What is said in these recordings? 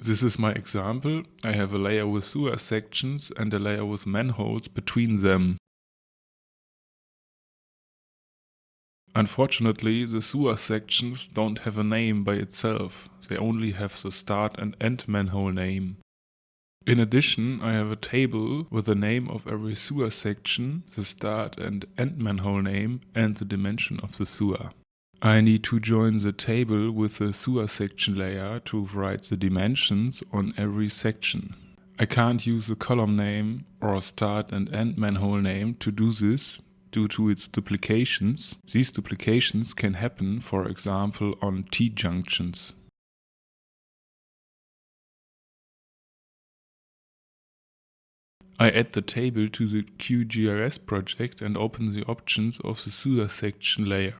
This is my example. I have a layer with sewer sections and a layer with manholes between them. Unfortunately, the sewer sections don't have a name by itself. They only have the start and end manhole name. In addition, I have a table with the name of every sewer section, the start and end manhole name, and the dimension of the sewer. I need to join the table with the sewer section layer to write the dimensions on every section. I can't use the column name or start and end manhole name to do this due to its duplications. These duplications can happen, for example, on T-junctions. I add the table to the QGIS project and open the options of the sewer section layer.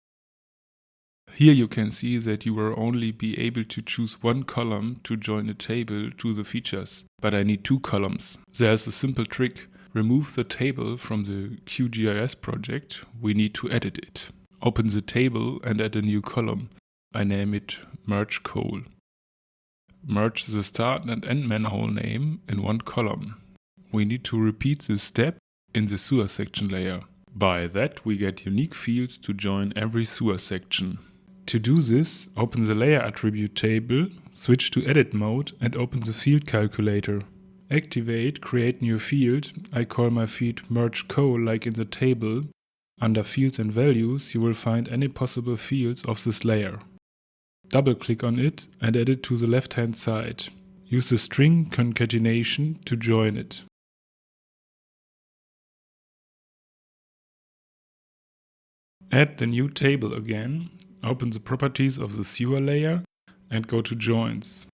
Here you can see that you will only be able to choose one column to join a table to the features, but I need two columns. There's a simple trick. Remove the table from the QGIS project. We need to edit it. Open the table and add a new column. I name it Merge Coal. Merge the start and end manhole name in one column. We need to repeat this step in the sewer section layer. By that we get unique fields to join every sewer section. To do this, open the layer attribute table, switch to edit mode and open the field calculator. Activate create new field. I call my field merge coal like in the table. Under fields and values you will find any possible fields of this layer. Double click on it and add it to the left hand side. Use the string concatenation to join it. Add the new table again. Open the properties of the sewer layer and go to joins.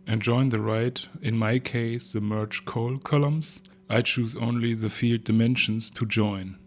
And join the right, in my case the merge coal columns. I choose only the field dimensions to join.